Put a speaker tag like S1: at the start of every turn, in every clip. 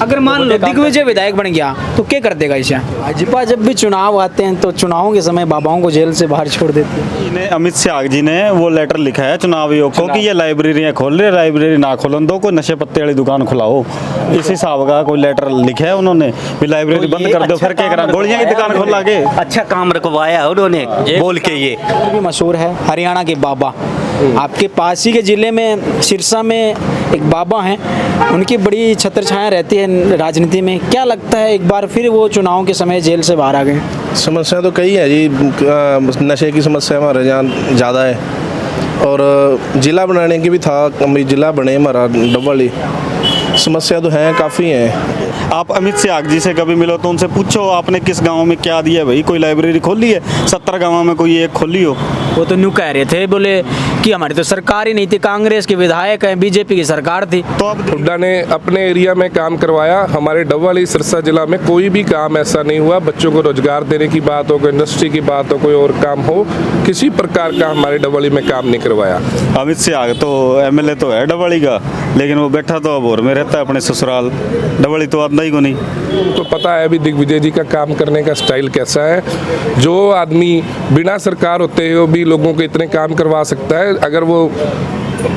S1: अगर मान लो दिग्विजय विधायक बन गया तो क्या कर देगा इसे? भाजपा जब भी चुनाव आते हैं तो चुनावों के समय बाबाओं को जेल से बाहर छोड़ देती है।
S2: इन्हें अमित शाह जी ने वो लेटर लिखा है चुनाव आयोग को कि ये लाइब्रेरियाँ खोल रहे, लाइब्रेरी ना खोलन दो, कोई नशे पत्ते वाली दुकान खुलाओ, इस हिसाब का कोई लेटर लिखा है उन्होंने भी लाइब्रेरी बंद कर दो, फिर क्या करा, गोलियां की दुकान खोल लागे।
S3: अच्छा काम रखवाया उन्होंने बोल के। ये
S1: भी मशहूर है हरियाणा के बाबा, आपके पास ही के जिले में सिरसा में एक बाबा हैं, उनकी बड़ी छत्र छाया रहती है राजनीति में। क्या लगता है एक बार फिर वो चुनाव के समय जेल से बाहर आ गए?
S4: समस्या तो कई है जी, नशे की समस्या हमारे यहाँ ज़्यादा है और ज़िला बनाने की भी था, ज़िला बने हमारा डबल, समस्या तो है, काफ़ी है।
S2: आप अमित शाह जी से कभी मिलो तो उनसे पूछो आपने किस गांव में क्या दिया भाई, कोई लाइब्रेरी खोली है? 70 गांवों में कोई एक खोली हो?
S1: वो तो न्यू कह रहे थे, बोले कि हमारी तो सरकार ही नहीं थी, कांग्रेस के विधायक हैं, बीजेपी की सरकार थी।
S2: तो अब
S5: हुड्डा ने अपने एरिया में काम करवाया, हमारे डबवाली सिरसा जिला में कोई भी काम ऐसा नहीं हुआ। बच्चों को रोजगार देने की बात हो, कोई इंडस्ट्री की बात हो, कोई और काम हो, किसी प्रकार का हमारे डबवाली में काम नहीं करवाया।
S2: अमित शाह तो एमएलए तो है डबवाली का, लेकिन वो बैठा तो अब और में रहता है अपने ससुराल, डबवाली तो आता ही को नहीं।
S5: तो पता है अभी दिग्विजय जी का काम करने का स्टाइल कैसा है। जो आदमी बिना सरकार होते हुए भी लोगों के इतने काम करवा सकता है, अगर वो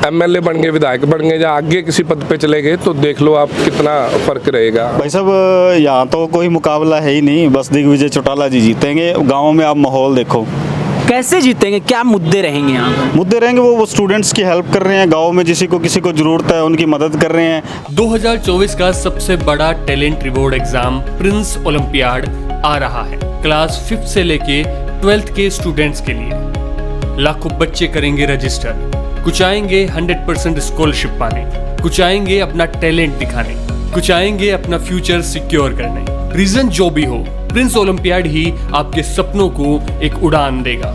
S5: एमएलए बन गए, विधायक बन गए या आगे किसी पद पे चले गए तो देख लो आप कितना फर्क रहेगा।
S2: भाई साहब यहाँ तो कोई मुकाबला है ही नहीं, बस दिग्विजय चौटाला जी जीतेंगे। गाँव में आप माहौल देखो,
S1: कैसे जीतेंगे, क्या मुद्दे रहेंगे यहाँ पर?
S2: मुद्दे रहेंगे वो स्टूडेंट्स की हेल्प कर रहे हैं, गांव में किसी को जरूरत है उनकी मदद कर रहे हैं।
S6: 2024 का सबसे बड़ा talent reward exam Prince Olympiad आ रहा है। क्लास 5th से लेके 12th के स्टूडेंट्स के लिए लाखों बच्चे करेंगे रजिस्टर, कुछ आएंगे 100% स्कॉलरशिप पाने, कुछ आएंगे अपना टैलेंट दिखाने, कुछ आएंगे अपना फ्यूचर सिक्योर करने। रीजन जो भी हो, प्रिंस ओलंपियाड ही आपके सपनों को एक उड़ान देगा।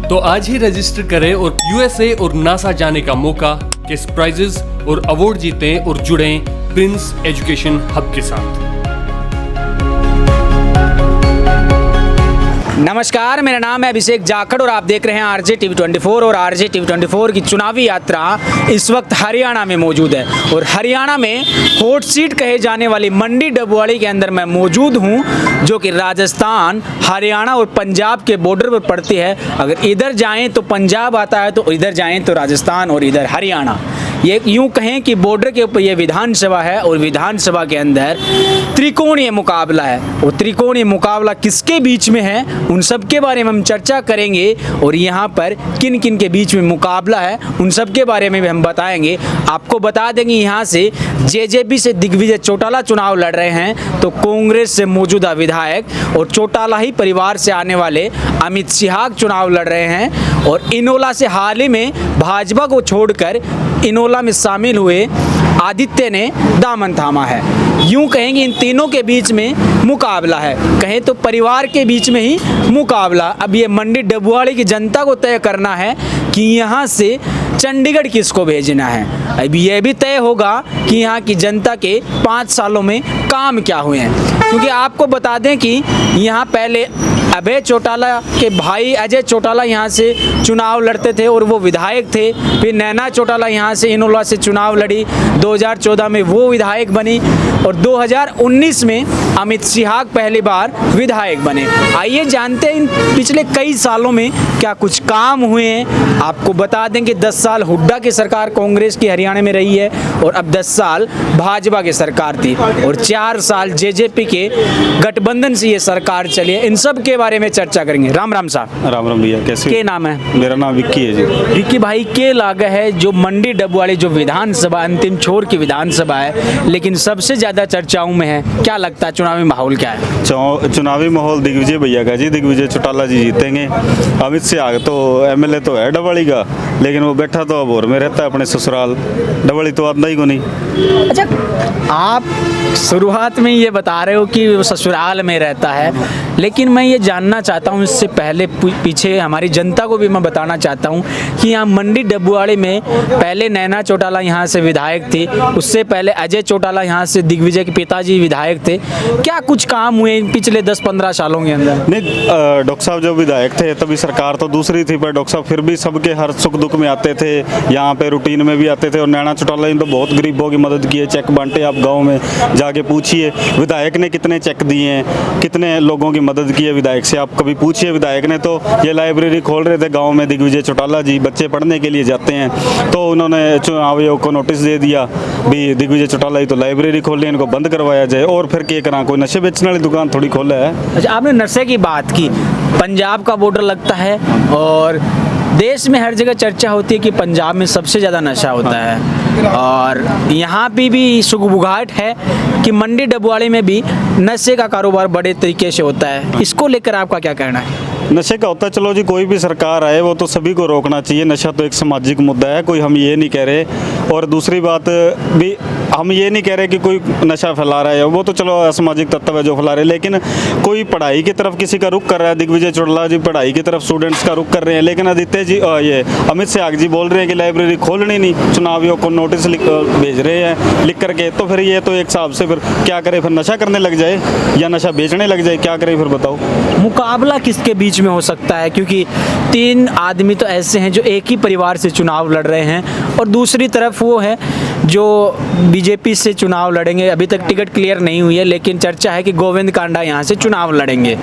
S6: तो आज ही रजिस्टर करें और यूएसए और नासा जाने का मौका, केस प्राइजेस और अवार्ड जीतें और जुड़ें प्रिंस एजुकेशन हब के साथ।
S1: नमस्कार, मेरा नाम है अभिषेक जाखड़ और आप देख रहे हैं आरजे टीवी 24। और आरजे टीवी 24 की चुनावी यात्रा इस वक्त हरियाणा में मौजूद है और हरियाणा में हॉट सीट कहे जाने वाली मंडी डबवाली के अंदर मैं मौजूद हूं, जो कि राजस्थान, हरियाणा और पंजाब के बॉर्डर पर पड़ती है। अगर इधर जाएं तो पंजाब आता है, तो इधर जाएं तो राजस्थान और इधर हरियाणा। ये यूं कहें कि बॉर्डर के ऊपर ये विधानसभा है और विधानसभा के अंदर त्रिकोणीय मुकाबला है। और त्रिकोणीय मुकाबला किसके बीच में है, उन सब के बारे में हम चर्चा करेंगे और यहाँ पर किन किन के बीच में मुकाबला है उन सब के बारे में भी हम बताएंगे। आपको बता देंगे यहाँ से जेजेपी से दिग्विजय चौटाला चुनाव लड़ रहे हैं, तो कांग्रेस से मौजूदा विधायक और चौटाला ही परिवार से आने वाले अमित शाह चुनाव लड़ रहे हैं। और इनोला से हाल ही में भाजपा को छोड़कर इनोला में शामिल हुए आदित्य ने दामन थामा है। यूं कहेंगे इन तीनों के बीच में मुकाबला है, कहें तो परिवार के बीच में ही मुकाबला। अब ये मंडी डबवाली की जनता को तय करना है कि यहाँ से चंडीगढ़ किसको भेजना है। अब ये भी तय होगा कि यहाँ की जनता के 5 सालों में काम क्या हुए हैं, क्योंकि आपको बता दें कि यहाँ पहले अभय चौटाला के भाई अजय चौटाला यहाँ से चुनाव लड़ते थे और वो विधायक थे। फिर नैना चौटाला यहाँ से इनोला से चुनाव लड़ी, 2014 में वो विधायक बनी और 2019 में अमित शाह पहली बार विधायक बने। आइए जानते हैं इन पिछले कई सालों में क्या कुछ काम हुए हैं। आपको बता दें कि 10 साल हुड्डा की सरकार कांग्रेस की हरियाणा में रही है और अब 10 साल भाजपा की सरकार थी और 4 साल जेजेपी के गठबंधन से ये सरकार चली है। इन सब के बारे में चर्चा करेंगे। राम राम साहब।
S2: राम राम भैया, कैसे?
S1: क्या नाम है?
S2: मेरा नाम विक्की है जी।
S1: विक्की भाई, के लागा है जो मंडी डबवाली जो विधानसभा अंतिम छोर की विधानसभा है, लेकिन सबसे ज्यादा चर्चाओं में है, क्या लगता है चुनावी माहौल क्या है?
S2: चुनावी माहौल दिग्विजय भैया का जी, दिग्विजय चौटाला जी जीतेंगे। अमित शाह तो एमएलए तो है डबवाली का, लेकिन वो बैठा तो अब और में रहता है अपने ससुराल, डबवाली तो आता ही को नहीं।
S1: अच्छा, आप शुरुआत में ये बता रहे हो कि वो ससुराल में रहता है, लेकिन मैं ये जानना चाहता हूँ, इससे पहले पीछे हमारी जनता को भी मैं बताना चाहता हूँ कि यहाँ मंडी डबवाली में पहले नैना चौटाला यहाँ से विधायक थी, उससे पहले अजय चौटाला यहाँ से दिग्विजय के पिताजी विधायक थे। क्या कुछ काम हुए इन पिछले 10-15 सालों के अंदर?
S2: नहीं, डॉक्टर साहब जब विधायक थे तभी सरकार तो दूसरी थी, पर डॉक्टर साहब फिर भी सबके हर सुख दुख में आते थे, थे, यहाँ पे रूटीन में भी आते थे। और नैना चौटाला जी तो बहुत गरीबों की मदद की है, चेक बांटे। आप गाँव में जाके पूछिए विधायक ने कितने चेक दिए हैं, कितने लोगों की मदद की है विधायक से, आप कभी पूछिए। विधायक ने तो ये लाइब्रेरी खोल रहे थे गाँव में, दिग्विजय चौटाला जी बच्चे पढ़ने के लिए जाते हैं, तो उन्होंने चुनाव आयोग को नोटिस दे दिया भी दिग्विजय चौटाला जी तो लाइब्रेरी खोल रहे हैं, इनको बंद करवाया जाए। और फिर क्या करा, कोई नशे बेचने वाली दुकान थोड़ी खोला है।
S1: अच्छा, आपने नशे की बात की, पंजाब का बॉर्डर लगता है और देश में हर जगह चर्चा होती है कि पंजाब में सबसे ज़्यादा नशा होता है, और यहाँ पे भी सुगबुगाहट है कि मंडी डबवाड़ी में भी नशे का कारोबार बड़े तरीके से होता है। इसको लेकर आपका क्या कहना है?
S2: नशे का होता है, चलो जी कोई भी सरकार आए वो तो सभी को रोकना चाहिए। नशा तो एक सामाजिक मुद्दा है, कोई हम ये नहीं कह रहे। और दूसरी बात भी हम ये नहीं कह रहे कि कोई नशा फैला रहा है, वो तो चलो असामाजिक तत्व है जो फैला रहे हैं, लेकिन कोई पढ़ाई की तरफ किसी का रुख कर रहा है। दिग्विजय चौटाला जी पढ़ाई की तरफ स्टूडेंट्स का रुख कर रहे हैं, लेकिन आदित्य जी ये अमित शाह जी बोल रहे हैं कि लाइब्रेरी खोलनी नहीं, चुनाव आयोग को नोटिस भेज रहे हैं लिख करके। तो फिर ये तो एक हिसाब से फिर क्या करे, फिर नशा करने लग जाए या नशा बेचने लग जाए, क्या करे फिर बताओ।
S1: मुकाबला किसके बीच में हो सकता है? क्योंकि 3 आदमी तो ऐसे हैं जो एक ही परिवार से चुनाव लड़ रहे हैं, और दूसरी तरफ वो है जो बीजेपी से चुनाव लड़ेंगे। अभी तक टिकट क्लियर नहीं हुई है, लेकिन चर्चा है कि गोविंद कांडा यहाँ से चुनाव लड़ेंगे।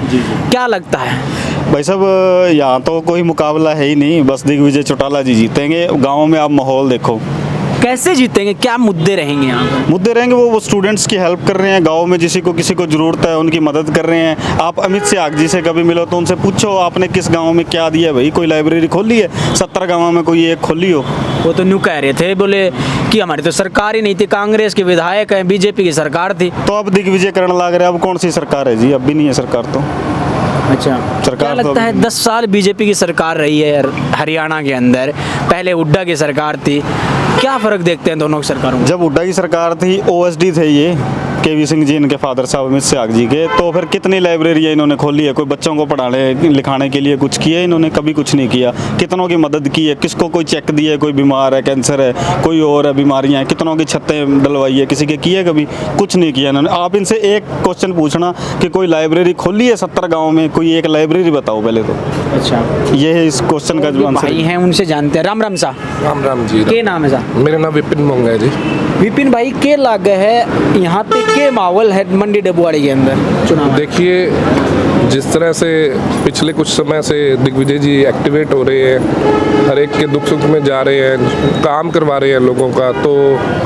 S1: क्या लगता है
S2: भाई साहब, यहाँ तो कोई मुकाबला है ही नहीं, बस दिग्विजय चौटाला जी जीतेंगे। गाँव में आप माहौल देखो,
S1: कैसे जीतेंगे, क्या मुद्दे रहेंगे यहाँ पर?
S2: मुद्दे रहेंगे वो स्टूडेंट्स की हेल्प कर रहे हैं, गांव में किसी को ज़रूरत है उनकी मदद कर रहे हैं। आप अमित शाह जी से कभी मिलो तो उनसे पूछो आपने किस गांव में क्या दिया है, भाई कोई लाइब्रेरी खोली है? 70 गाँव में कोई एक खोली हो?
S1: वो तो न्यू कह रहे थे, बोले कि हमारी तो सरकार ही नहीं थी, कांग्रेस के विधायक हैं, बीजेपी की सरकार थी।
S2: तो अब दिग्विजय करने लग रहे हैं। अब कौन सी सरकार है जी? अब भी नहीं है सरकार तो।
S1: अच्छा,
S2: सरकार
S1: क्या लगता
S2: तो
S1: है 10 साल बीजेपी की सरकार रही है हरियाणा के अंदर, पहले हुड्डा की सरकार थी, क्या फ़र्क देखते हैं दोनों सरकारों में?
S2: जब हुड्डा की सरकार थी ओएसडी थे ये केवी सिंह जी इनके फादर साहब अमित शाह जी के, तो फिर कितनी लाइब्रेरियाँ इन्होंने खोली है? कोई बच्चों को पढ़ाने लिखाने के लिए कुछ किया इन्होंने? कभी कुछ नहीं किया। कितनों की मदद की है? किसको कोई चेक दिया है? कोई बीमार है, कैंसर है, कोई और है बीमारियाँ हैं, कितनों की छतें डलवाई है? किसी के किए? कभी कुछ नहीं किया इन्होंने। आप इनसे एक क्वेश्चन पूछना कि कोई लाइब्रेरी खोली है 70 गाँव में? कोई एक लाइब्रेरी बताओ पहले तो।
S1: अच्छा,
S2: ये है इस क्वेश्चन का जो आंसर
S1: भाई हैं उनसे जानते हैं। राम राम सा,
S5: राम राम जी।
S1: के नाम है सा?
S5: मेरा नाम विपिन मोंगा है जी।
S1: विपिन भाई, के लाग है यहाँ पे, के माहौल है मंडी डबवाड़ी के अंदर चुनाव?
S5: देखिए, जिस तरह से पिछले कुछ समय से दिग्विजय जी एक्टिवेट हो रहे हैं, हर एक के दुख सुख में जा रहे हैं, काम करवा रहे हैं लोगों का, तो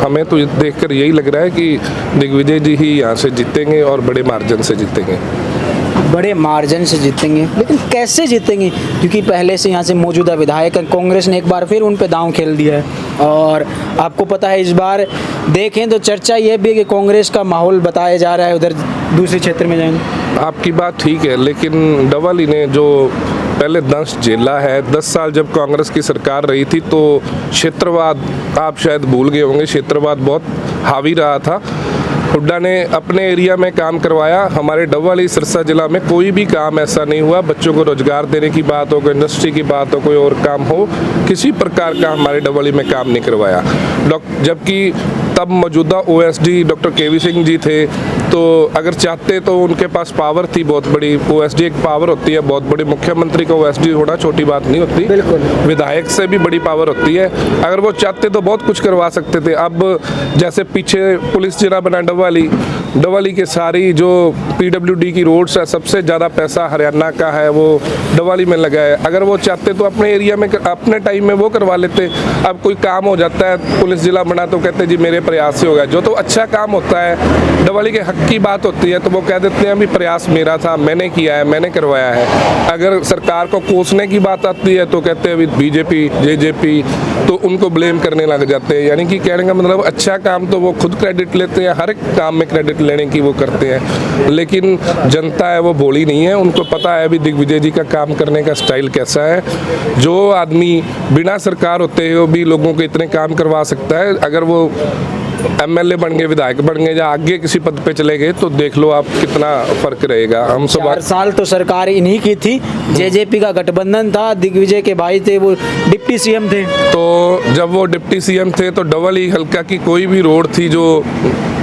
S5: हमें तो देखकर यही लग रहा है कि दिग्विजय जी ही यहाँ से जीतेंगे और बड़े मार्जिन से जीतेंगे।
S1: बड़े मार्जिन से जीतेंगे, लेकिन कैसे जीतेंगे? क्योंकि पहले से यहाँ से मौजूदा विधायक हैं, कांग्रेस ने एक बार फिर उन पे दांव खेल दिया है। और आपको पता है इस बार देखें तो चर्चा ये भी है कि कांग्रेस का माहौल बताया जा रहा है उधर दूसरे क्षेत्र में जाएंगे।
S5: आपकी बात ठीक है, लेकिन डबवाली ने जो पहले दंश झेला है, 10 साल जब कांग्रेस की सरकार रही थी तो क्षेत्रवाद, आप शायद भूल गए होंगे, क्षेत्रवाद बहुत हावी रहा था। हुड्डा ने अपने एरिया में काम करवाया। हमारे डबवाली सिरसा जिला में कोई भी काम ऐसा नहीं हुआ, बच्चों को रोजगार देने की बात हो, कोई इंडस्ट्री की बात हो, कोई और काम हो, किसी प्रकार का हमारे डबवाली में काम नहीं करवाया। जबकि तब मौजूदा ओएसडी डॉक्टर केवी सिंह जी थे, तो अगर चाहते तो उनके पास पावर थी बहुत बड़ी। ओएसडी एक पावर होती है बहुत बड़ी, मुख्यमंत्री का ओएसडी होना छोटी बात नहीं होती,
S1: बिल्कुल।
S5: विधायक से भी बड़ी पावर होती है। अगर वो चाहते तो बहुत कुछ करवा सकते थे। अब जैसे पीछे पुलिस जिला बना डबवाली के सारी जो पीडब्ल्यूडी की रोड्स है, सबसे ज़्यादा पैसा हरियाणा का है वो डबवाली में लगा है। अगर वो चाहते तो अपने एरिया में अपने टाइम में वो करवा लेते। अब कोई काम हो जाता है, पुलिस जिला बना तो कहते जी मेरे प्रयास से होगा। जो तो अच्छा काम होता है, डबवाली के हक की बात होती है, तो वो कह देते हैं अभी प्रयास मेरा था, मैंने किया है, मैंने करवाया है। अगर सरकार को कोसने की बात आती है तो कहते हैं बीजेपी जेजेपी, तो उनको ब्लेम करने लग जाते हैं। यानी कि कहने का मतलब अच्छा काम तो वो खुद क्रेडिट लेते हैं, हर एक काम में क्रेडिट लेने की वो करते हैं, लेकिन जनता है वो भोली नहीं है। उनको पता है अभी दिग्विजय जी का काम करने का स्टाइल कैसा है। जो आदमी बिना सरकार होते हुए भी लोगों को इतने काम करवा सकता है, अगर वो एमएलए बन गए, विधायक बन गए या आगे किसी पद पे चले गए, तो देख लो आप कितना फर्क रहेगा। हम सब
S1: 4 साल तो सरकार इन्हीं की थी, जेजेपी का गठबंधन था, दिग्विजय के भाई थे, वो डिप्टी सीएम थे।
S5: तो जब वो डिप्टी सीएम थे तो डबवाली हल्का की कोई भी रोड थी जो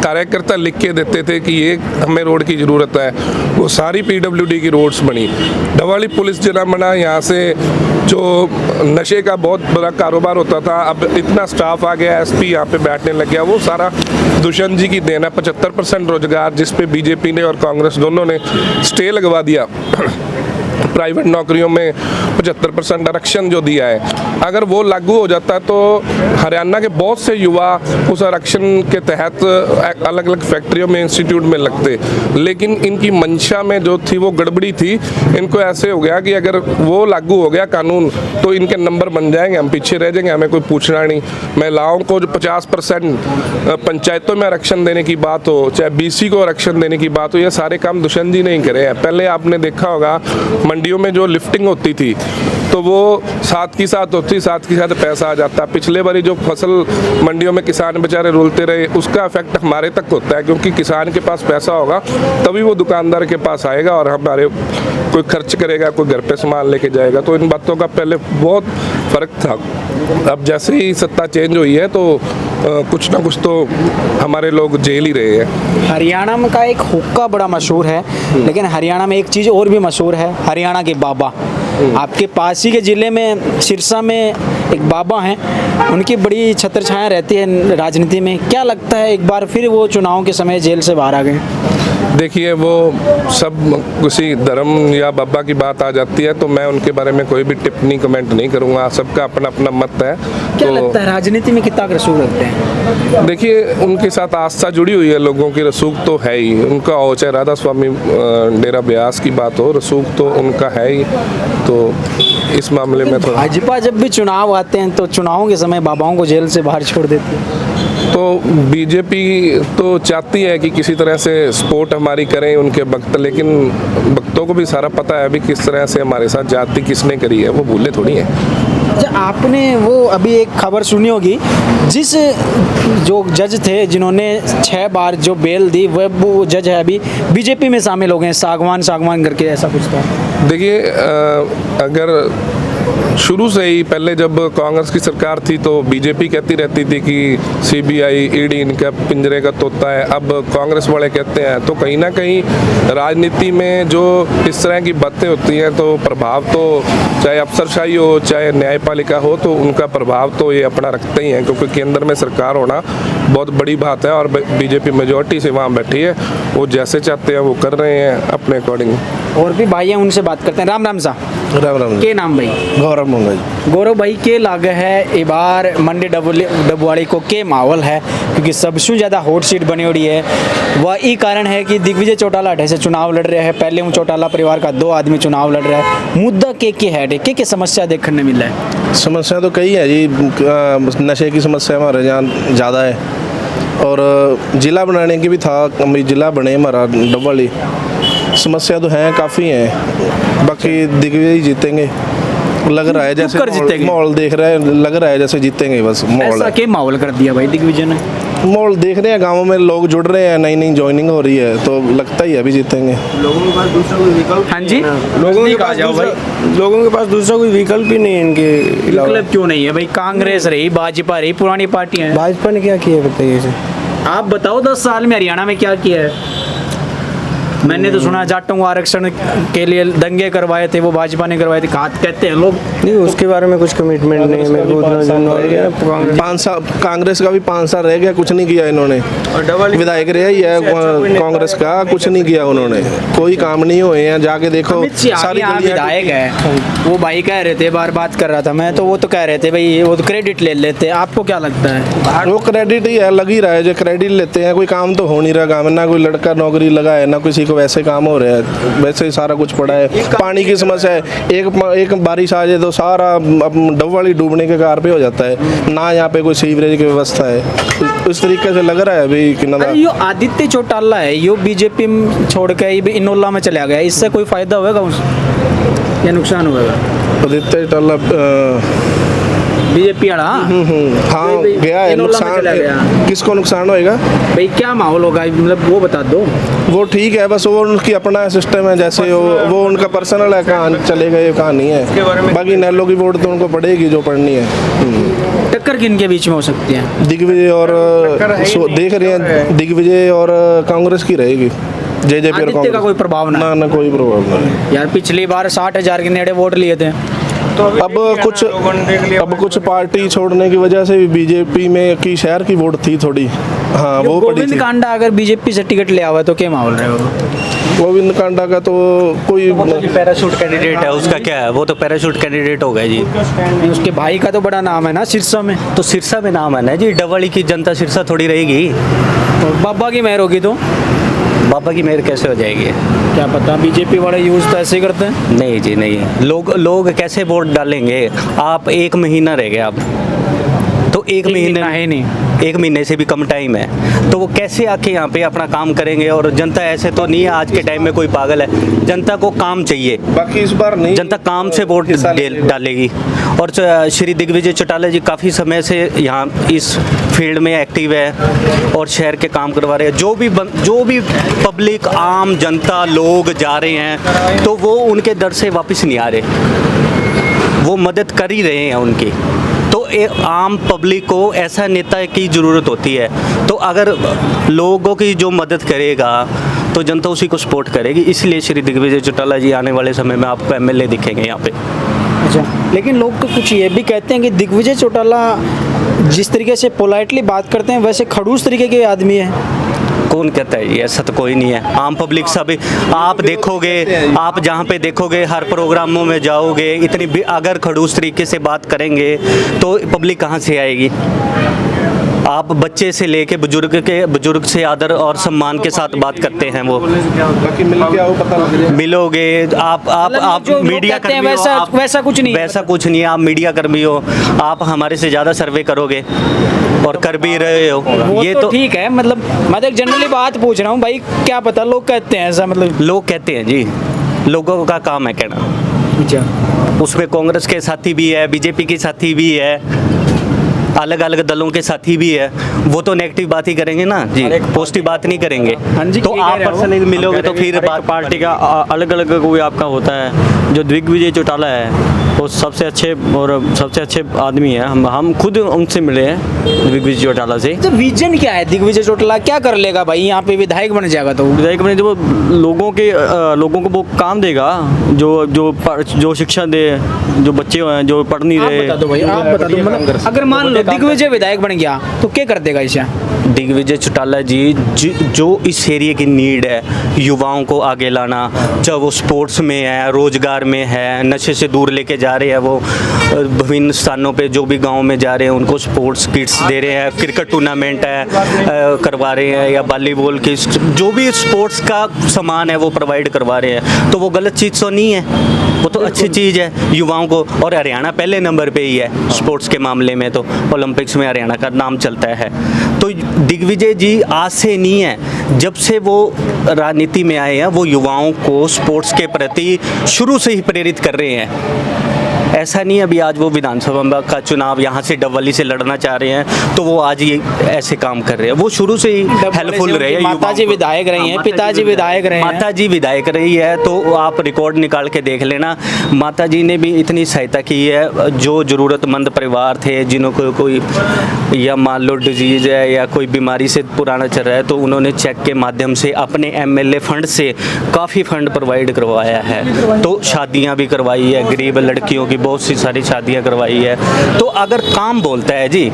S5: कार्यकर्ता लिख के देते थे कि ये हमें रोड की ज़रूरत है, वो सारी पीडब्ल्यूडी की रोड्स बनी। डबवाली पुलिस जिला बना, यहाँ से जो नशे का बहुत बड़ा कारोबार होता था, अब इतना स्टाफ आ गया, एसपी यहाँ पे बैठने लग गया, वो सारा दुष्यंत जी की देन है। 75% रोजगार जिस पे बीजेपी ने और कांग्रेस दोनों ने स्टे लगवा दिया प्राइवेट नौकरियों में 75% आरक्षण जो दिया है, अगर वो लागू हो जाता तो हरियाणा के बहुत से युवा उस आरक्षण के तहत अलग अलग फैक्ट्रियों में, इंस्टीट्यूट में लगते। लेकिन इनकी मंशा में जो थी वो गड़बड़ी थी। इनको ऐसे हो गया कि अगर वो लागू हो गया कानून तो इनके नंबर बन जाएंगे, हम पीछे रह जाएंगे, हमें कोई पूछना नहीं। महिलाओं को जो 50% पंचायतों में आरक्षण देने की बात हो, चाहे बीसी को आरक्षण देने की बात हो, ये सारे काम दुष्यंत जी नहीं करे हैं। पहले आपने देखा होगा मंडियों में जो लिफ्टिंग होती थी तो वो साथ की साथ होती, साथ के साथ पैसा आ जाता। पिछले बारी जो फसल मंडियों में किसान बेचारे रोलते रहे, उसका इफेक्ट हमारे तक होता है, क्योंकि किसान के पास पैसा होगा तभी वो दुकानदार के पास आएगा और हमारे कोई खर्च करेगा, कोई घर पे सामान लेके जाएगा। तो इन बातों का पहले बहुत फ़र्क था। अब जैसे ही सत्ता चेंज हुई है तो कुछ ना कुछ तो हमारे लोग झेल ही रहे हैं।
S1: हरियाणा में का एक हुक्का बड़ा मशहूर है, लेकिन हरियाणा में एक चीज़ और भी मशहूर है, हरियाणा के बाबा। आपके पास ही के ज़िले में सिरसा में एक बाबा हैं, उनकी बड़ी छत्र छाया रहती है राजनीति में। क्या लगता है एक बार फिर वो चुनाव के समय जेल से बाहर आ गए?
S5: देखिए, वो सब किसी धर्म या बाबा की बात आ जाती है तो मैं उनके बारे में कोई भी टिप्पणी कमेंट नहीं करूँगा। सबका अपना अपना मत है।
S1: क्या
S5: तो
S1: लगता है राजनीति में कितना रसूख रखते हैं?
S5: देखिए, उनके साथ आस्था जुड़ी हुई है लोगों की, रसूख तो है ही उनका हो, चाहे राधा स्वामी डेरा ब्यास की बात हो, रसूख तो उनका है ही। तो इस मामले में तो
S1: भाजपा जब भी चुनाव आते हैं तो चुनावों के समय बाबाओं को जेल से बाहर छोड़ देती है।
S5: तो बीजेपी तो चाहती है कि किसी तरह से सपोर्ट हमारी करें उनके भक्त, लेकिन भक्तों को भी सारा पता है अभी किस तरह से हमारे साथ जाति किसने करी है, वो भूले थोड़ी है।
S1: अच्छा, आपने वो अभी एक खबर सुनी होगी, जिस जो जज थे जिन्होंने 6 बार जो बेल दी, वो जज है अभी बीजेपी में शामिल हो गए, सागवान करके ऐसा कुछ था।
S5: देखिए, अगर शुरू से ही पहले जब कांग्रेस की सरकार थी तो बीजेपी कहती रहती थी कि सीबीआई ईडी इनका पिंजरे का तोता है, अब कांग्रेस वाले कहते हैं। तो कहीं ना कहीं राजनीति में जो इस तरह की बातें होती हैं तो प्रभाव तो चाहे अफसरशाही हो चाहे न्यायपालिका हो, तो उनका प्रभाव तो ये अपना रखते ही हैं, क्योंकि केंद्र में सरकार होना बहुत बड़ी बात है और बीजेपी मेजोरिटी से वहाँ बैठी है, वो जैसे चाहते हैं वो कर रहे हैं अपने अकॉर्डिंग।
S1: और भी भाई हैं, उनसे बात करते हैं। राम राम सा
S4: राम राम
S1: के नाम भाई?
S4: गौरव मंगा जी।
S1: गौरव भाई के लागे है ए बार मंडी डबवाड़ी को के माहौल है, क्योंकि सबसे ज़्यादा हॉट सीट बनी हुई है। वही कारण है कि दिग्विजय चौटाला अठे से चुनाव लड़ रहे हैं। पहले वो चौटाला परिवार का 2 आदमी चुनाव लड़ रहा है। मुद्दा के है, के समस्या देखने मिल रहा है?
S4: समस्या तो कई है जी। नशे की समस्या हमारे यहाँ ज़्यादा है और ज़िला बनाने की भी था, ज़िला बने हमारा डबवाड़ी। समस्या तो हैं, काफ़ी हैं, बाकी दिग्विजय ही जीतेंगे लग रहा है। जैसे माहौल देख रहे हैं, लग रहा है जैसे जीतेंगे बस। माहौल
S1: ऐसा क्या माहौल कर दिया भाई दिग्विजय ने?
S4: माहौल देख रहे हैं, गाँवों में लोग जुड़ रहे हैं, नई नई ज्वाइनिंग हो रही है, तो लगता ही है अभी जीतेंगे।
S7: लोगों के पास दूसरा कोई विकल्प,
S1: हाँ जी,
S7: लोगों के पास दूसरा कोई विकल्प ही नहीं है इनके अलावा।
S1: विकल्प क्यों नहीं है भाई? कांग्रेस रही, भाजपा रही, पुरानी पार्टियां हैं।
S7: भाजपा ने क्या किया बताइए इसे?
S1: आप बताओ 10 साल में हरियाणा में क्या किया है? मैंने तो सुना जाटों को आरक्षण के लिए दंगे करवाए थे, वो भाजपा ने करवाए थे, कहते हैं लोग।
S7: नहीं, उसके बारे में कुछ कमिटमेंट नहीं है मेरे को उतना जानना है।
S4: 5 साल कांग्रेस का भी 5 साल रह गया, कुछ नहीं किया इन्होंने। विधायक रहा ही है कांग्रेस का, कुछ नहीं किया उन्होंने, कोई काम नहीं हुए हैं। जाके देखो
S1: सारी विधायक है, वो भाई कह रहे थे, बार बात कर रहा था मैं, तो वो तो कह रहे थे भाई वो तो क्रेडिट ले लेते। आपको क्या लगता है?
S4: वो क्रेडिट ही है, लग ही रहा है जो क्रेडिट लेते हैं। कोई काम तो हो नहीं रहा गाँव में, ना कोई लड़का नौकरी लगा है, ना किसी को वैसे काम हो रहा है। वैसे ही सारा कुछ पड़ा है। पानी की समस्या है, एक बारिश आ जाए तो सारा डबवाड़ी डूबने के कार पे हो जाता है, ना यहाँ पे कोई सीवरेज की व्यवस्था है। इस तरीके से लग रहा है अभी कि ना।
S1: यो आदित्य चौटाला है, यो बीजेपी छोड़ के इनोला में चला गया, इससे कोई फायदा होगा या नुकसान होगा?
S4: आदित्य चौटाला
S1: बीजेपी वाला
S4: हाँ गया है, नुकसान किसको नुकसान होएगा
S1: भाई? क्या माहौल होगा मतलब वो बता दो।
S4: वो ठीक है, बस वो उनकी अपना सिस्टम है, जैसे वो उनका पर्सनल है, कहाँ चले गए कहाँ नहीं है। बाकी नैलो की वोट तो उनको पड़ेगी जो पड़नी है।
S1: टक्कर किन के बीच में हो सकती है?
S4: दिग्विजय और देख रहे हैं, दिग्विजय और कांग्रेस की रहेगी। जेजेपी और
S1: का कोई प्रभाव
S4: ना कोई प्रभाव नहीं
S1: यार। पिछली बार 60,000 के नेड़े वोट लिए थे।
S4: अब कुछ पार्टी छोड़ने की वजह से बीजेपी में की शहर की वोट थी थोड़ी, हाँ वो पड़ी
S1: गोविंद
S4: थी।
S1: कांडा अगर बीजेपी से टिकट ले आवा तो क्या माहौल रहेगा?
S4: गोविंद कांडा का तो कोई
S3: पैराशूट कैंडिडेट है, उसका क्या है, वो तो पैराशूट कैंडिडेट हो गया जी।
S1: उसके भाई का तो बड़ा नाम है ना सिरसा में,
S3: तो सिरसा में नाम है ना जी, डबवाली की जनता सिरसा थोड़ी रहेगी।
S1: और बाबा की मेहर होगी तो
S3: बाबा की मेहर कैसे हो जाएगी?
S1: क्या पता, बीजेपी वाले यूज तो ऐसे ही करते हैं।
S3: नहीं जी नहीं, लोग कैसे वोट डालेंगे? आप 1 महीना रह गया, अब तो 1 महीने
S1: है नहीं,
S3: 1 महीने से भी कम टाइम है, तो वो कैसे आके यहाँ पे अपना काम करेंगे? और जनता ऐसे तो नहीं है, आज के टाइम में कोई पागल है, जनता को काम चाहिए,
S4: बाकी इस बार नहीं,
S3: जनता काम से वोट डालेगी। और श्री दिग्विजय चौटाला जी काफ़ी समय से यहाँ इस फील्ड में एक्टिव है और शहर के काम करवा रहे हैं। जो भी पब्लिक आम जनता लोग जा रहे हैं तो वो उनके दर से वापस नहीं आ रहे, वो मदद कर ही रहे हैं उनकी। तो आम पब्लिक को ऐसा नेता की ज़रूरत होती है, तो अगर लोगों की जो मदद करेगा तो जनता उसी को सपोर्ट करेगी। इसलिए श्री दिग्विजय चौटाला जी आने वाले समय में आपको एमएलए दिखेंगे यहाँ पे।
S1: अच्छा, लेकिन लोग तो कुछ ये भी कहते हैं कि दिग्विजय चौटाला जिस तरीके से पोलाइटली बात करते हैं वैसे खड़ूस तरीके के आदमी है।
S3: कौन कहता है ये? ऐसा तो कोई नहीं है। आम पब्लिक सभी आप देखोगे, आप जहाँ पे देखोगे हर प्रोग्रामों में जाओगे, इतनी अगर खड़ूस तरीके से बात करेंगे तो पब्लिक कहाँ से आएगी? आप बच्चे से लेके बुजुर्ग से आदर और सम्मान के साथ बात करते हैं। वो
S4: बाकी मिल के आओ पता लग जाए।
S3: मिलोगे आप
S1: जो लोग
S3: मीडिया
S1: कहते हैं
S3: कर्मी हो,
S1: वैसा कुछ नहीं है।
S3: वैसा कुछ नहीं है। आप मीडिया कर्मी हो, आप हमारे से ज़्यादा सर्वे करोगे और कर भी रहे हो।
S1: वो
S3: ये
S1: तो ठीक है, मतलब मैं तो एक जनरली बात पूछ रहा हूँ भाई, क्या पता लोग कहते हैं ऐसा, मतलब
S3: लोग कहते हैं जी, लोगों का काम है कहना। उसमें कांग्रेस के साथी भी है, बीजेपी के साथी भी है, अलग अलग दलों के साथी भी है, वो तो नेगेटिव बात ही करेंगे ना जी, पॉजिटिव बात नहीं करेंगे।
S1: हाँ जी,
S3: तो
S1: ठीक
S3: आप
S1: कह रहे हो।
S3: पर्सनली मिलोगे तो फिर बात
S8: पार्टी का अलग अलग कोई आपका होता है। जो दिग्विजय चौटाला है वो सबसे अच्छे आदमी है। हम खुद उनसे मिले हैं, दिग्विजय चौटाला से।
S1: तो विजन क्या है दिग्विजय चौटाला, क्या कर लेगा भाई? यहाँ पे विधायक बन जाएगा तो
S8: विधायक बने जो लोगों को वो काम देगा, जो शिक्षा दे, जो बच्चे हैं जो पढ़ नहीं
S1: आप
S8: रहे।
S1: बता दो भाई, आप बता दो, मतलब अगर मान लो दिग्विजय विधायक बन गया तो क्या कर देगा इसे?
S3: दिग्विजय चौटाला जी जो इस एरिया की नीड है, युवाओं को आगे लाना, चाहे वो स्पोर्ट्स में है, रोजगार में है, नशे से दूर लेके जा रहे हैं, वो विभिन्न स्थानों पे जो भी गांव में जा रहे हैं उनको स्पोर्ट्स किट्स दे रहे हैं, क्रिकेट टूर्नामेंट है करवा रहे हैं, या वॉलीबॉल की जो भी स्पोर्ट्स का सामान है वो प्रोवाइड करवा रहे हैं। तो वो गलत चीज़ तो नहीं है, वो तो अच्छी चीज़ है युवाओं को। और हरियाणा पहले नंबर पे ही है स्पोर्ट्स के मामले में, तो ओलंपिक्स में हरियाणा का नाम चलता है। तो दिग्विजय जी आज से नहीं है, जब से वो राजनीति में आए हैं वो युवाओं को स्पोर्ट्स के प्रति शुरू से ही प्रेरित कर रहे हैं। ऐसा नहीं अभी आज वो विधानसभा का चुनाव यहाँ से डबवाली से लड़ना चाह रहे हैं तो वो आज ये ऐसे काम कर रहे हैं, वो शुरू से ही हेल्पफुल रहे हैं।
S1: माताजी विधायक रही हैं, पिताजी विधायक रहे हैं।
S3: माताजी विधायक रही है, तो आप रिकॉर्ड निकाल के देख लेना, माताजी ने भी इतनी सहायता की है। जो ज़रूरतमंद परिवार थे, जिनको कोई या मान लो डिजीज़ है या कोई बीमारी से पुराना चल रहा है, तो उन्होंने चेक के माध्यम से अपने एमएलए फंड से काफ़ी फंड प्रोवाइड करवाया है। तो शादियाँ भी करवाई है, गरीब लड़कियों की बहुत सी सारी शादियाँ करवाई है। तो अगर काम बोलता है जी,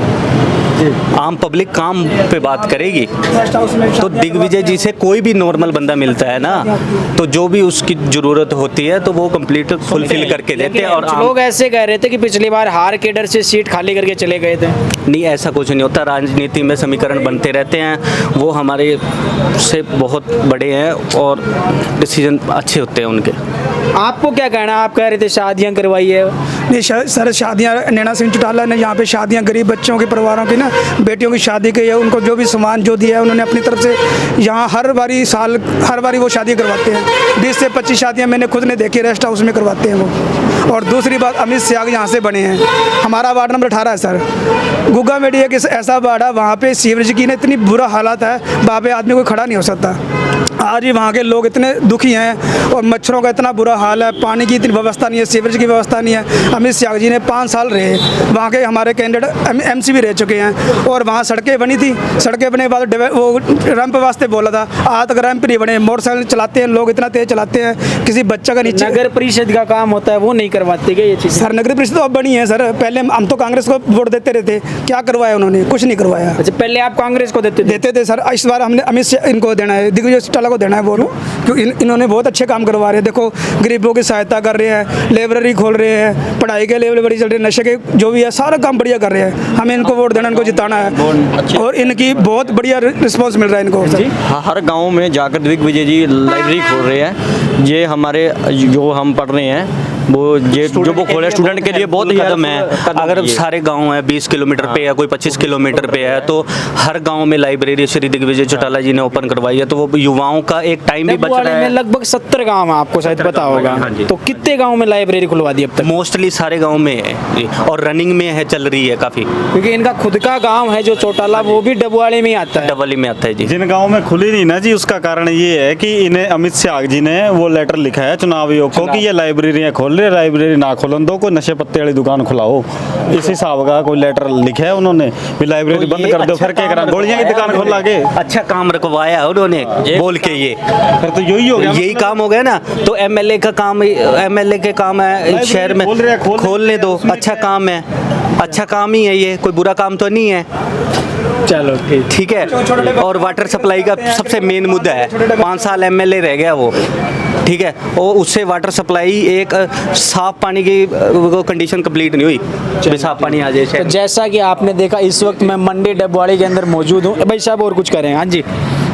S3: आम पब्लिक काम पे बात करेगी, तो दिग्विजय जी से कोई भी नॉर्मल बंदा मिलता है ना, तो जो भी उसकी ज़रूरत होती है तो वो कंप्लीट फुलफिल करके देते हैं। और
S1: लोग ऐसे कह रहे थे कि पिछली बार हार के डर से सीट खाली करके चले गए थे।
S3: नहीं, ऐसा कुछ नहीं होता। राजनीति में समीकरण बनते रहते हैं, वो हमारे से बहुत बड़े हैं और डिसीजन अच्छे होते हैं उनके।
S1: आपको क्या कहना है? आप कह रहे थे शादियां करवाई है।
S9: नहीं सर, शादियाँ नैना सिंह चौटाला ने यहाँ पे शादियाँ गरीब बच्चों के परिवारों की ना, बेटियों की शादी की है, उनको जो भी सामान जो दिया है उन्होंने अपनी तरफ से यहाँ हर बारी वो शादी करवाते हैं। 20 से 25 शादियाँ मैंने खुद ने देखी, रेस्ट हाउस में करवाते हैं वो। और दूसरी बात, अमित शाह यहाँ से बने हैं। हमारा वार्ड नंबर 18 है सर, गुग्गा मेडी एक ऐसा वार्ड है, वहाँ पे सीवरेज की ना इतनी बुरा हालत है, वहाँ पे आदमी कोई खड़ा नहीं हो सकता। आज भी वहाँ के लोग इतने दुखी हैं और मच्छरों का इतना बुरा हाल है, पानी की इतनी व्यवस्था नहीं है, सीवरेज की व्यवस्था नहीं है। अमित शाह जी ने 5 साल रहे, वहाँ के हमारे कैंडिडेट एमसी भी रह चुके हैं, और वहाँ सड़कें बनी थी, सड़कें बने के बाद वो रैंप वास्ते बोला था, आज तक रैंप नहीं बने। मोटरसाइकिल चलाते हैं लोग, इतना तेज चलाते हैं, किसी बच्चा का नीचे।
S1: नगर परिषद का काम होता है वो नहीं करवाते क्या ये चीज़?
S9: सर नगर परिषद तो अब बनी है सर, पहले हम तो कांग्रेस को वोट देते रहते, क्या करवाया उन्होंने? कुछ नहीं करवाया।
S1: अच्छा, पहले आप कांग्रेस को देते
S9: थे सर, इस बार हमने अमित शाह इनको देना है, दिग्विजय चौटाला को देना है वोट, क्योंकि इन्होंने बहुत अच्छे काम करवा रहे हैं। देखो गरीबों की सहायता कर रहे हैं, लाइब्रेरी खोल रहे हैं, पढ़ाई के लेवल बड़ी चल रही है, नशे के जो भी है सारा काम बढ़िया कर रहे हैं। हमें इनको वोट देना, इनको जिताना है और इनकी बहुत बढ़िया रिस्पॉन्स मिल रहा है इनको।
S8: हर गांव में जाकर दिग्विजय जी लाइब्रेरी खोल रहे हैं। ये हमारे जो हम पढ़ रहे हैं वो ये जो वो खोले स्टूडेंट के लिए बहुत ही
S3: कदम है। अगर सारे गांव है 20 किलोमीटर पे या कोई 25 किलोमीटर पे है तो हर गांव में लाइब्रेरी श्री दिग्विजय चौटाला जी ने ओपन करवाई है, तो वो युवाओं का एक टाइम भी बच रहा है।
S1: लगभग 70 गाँव है, आपको शायद पता होगा। तो कितने गाँव में लाइब्रेरी खुलवा दी अब तक?
S3: मोस्टली सारे गांव में है और रनिंग में है, चल रही है काफ़ी,
S1: क्योंकि इनका खुद का गाँव है जो चौटाला, वो भी डबवाड़े में ही आता है।
S3: डबली में आता है जी।
S2: जिन गाँव में खुली नहीं ना जी, उसका कारण ये है कि इन्हें अमित शाह जी ने वो लेटर लिखा है चुनाव आयोग को कि ये लाइब्रेरियाँ खोल रहे, लाइब्रेरी ना खोलन दो, कोई नशे पत्ते वाली दुकान खुलाओ। इस हिसाब का कोई लेटर लिखा है उन्होंने भी लाइब्रेरी बंद कर दो, फिर क्या करा, गोलियां की दुकान खोल लागे।
S3: अच्छा काम रखवाया उन्होंने बोल के, ये
S2: फिर तो यही हो गया,
S3: यही काम हो गया ना। तो एमएलए का काम, एमएलए के काम है शहर में खोलने दो, अच्छा काम है, अच्छा काम ही है ये, कोई बुरा काम तो नहीं है।
S1: चलो
S3: ठीक है। और वाटर सप्लाई का सबसे मेन मुद्दा है, 5 साल एमएलए रह गया वो, ठीक है, और उससे वाटर सप्लाई एक साफ पानी की कंडीशन कंप्लीट नहीं हुई, साफ पानी आ जाए।
S1: तो जैसा कि आपने देखा इस वक्त मैं मंडी डबवाड़ी के अंदर मौजूद हूँ। भाई साहब और कुछ करें? हाँ जी।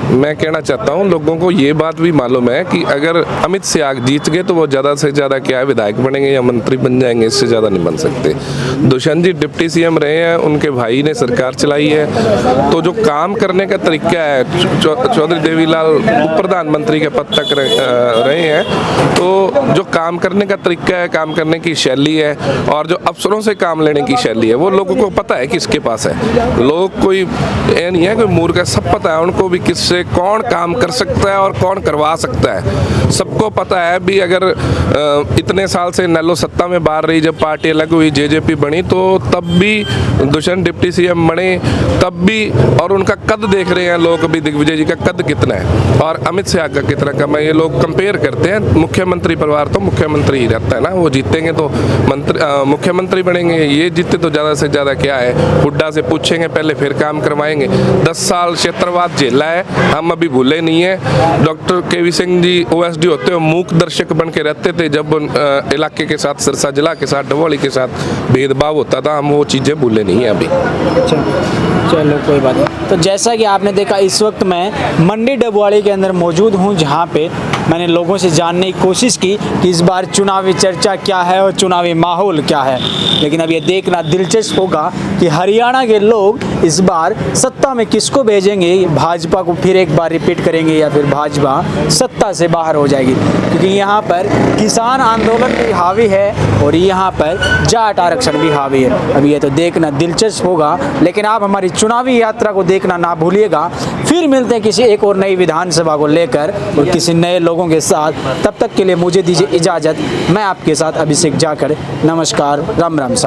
S5: मैं कहना चाहता हूँ लोगों को ये बात भी मालूम है कि अगर अमित शाह जीत गए तो वो ज़्यादा से ज़्यादा क्या है, विधायक बनेंगे या मंत्री बन जाएंगे, इससे ज़्यादा नहीं बन सकते। दुष्यंत जी डिप्टी सीएम रहे हैं, उनके भाई ने सरकार चलाई है, तो जो काम करने का तरीका है, चौधरी देवीलाल उप प्रधानमंत्री के पद तक रहे हैं, तो जो काम करने का तरीका है, काम करने की शैली है और जो अफसरों से काम लेने की शैली है, वो लोगों को पता है किसके पास है। लोग कोई ये नहीं है कोई मूर्ख है, सब पता है उनको भी किससे कौन काम कर सकता है और कौन करवा सकता है। सबको पता है भी अगर इतने साल से नेलो सत्ता में बाहर रही, जब पार्टी अलग हुई जेजेपी बनी, तो तब भी दुष्यंत डिप्टी सीएम बने, तब भी, और उनका कद देख रहे हैं लोग भी, दिग्विजय जी का कद कितना है और अमित शाह का कितना कम है, ये लोग कंपेयर करते हैं। मुख्यमंत्री परिवार तो मुख्यमंत्री ही रहता है ना, वो जीतेंगे तो मुख्यमंत्री बनेंगे, ये जीते तो ज़्यादा से ज़्यादा क्या है, हुड्डा से पूछेंगे पहले फिर काम करवाएंगे। 10 साल क्षेत्रवाद झेला है, हम अभी भूले नहीं है। डॉक्टर केवी सिंह जी ओएसडी होते हुए मूक दर्शक बन के रहते थे, जब इलाके के साथ, सिरसा जिला के साथ, डबवाड़ी के साथ भेदभाव होता था, हम वो चीज़ें भूले नहीं है अभी।
S1: अच्छा चलो कोई बात नहीं। तो जैसा कि आपने देखा इस वक्त मैं मंडी डबवाड़ी के अंदर मौजूद हूँ, जहाँ पे मैंने लोगों से जानने की कोशिश की कि इस बार चुनावी चर्चा क्या है और चुनावी माहौल क्या है। लेकिन अब ये देखना दिलचस्प होगा कि हरियाणा के लोग इस बार सत्ता में किसको भेजेंगे, भाजपा को फिर एक बार रिपीट करेंगे या फिर भाजपा सत्ता से बाहर हो जाएगी। क्योंकि यहाँ पर किसान आंदोलन भी हावी है और यहाँ पर जाट आरक्षण भी हावी है। अब ये तो देखना दिलचस्प होगा, लेकिन आप हमारी चुनावी यात्रा को देखना ना भूलिएगा। फिर मिलते हैं किसी एक और नई विधानसभा को लेकर और किसी नए लोगों के साथ। तब तक के लिए मुझे दीजिए इजाज़त। मैं आपके साथ अभिषेक जाखड़, नमस्कार, राम राम साहब।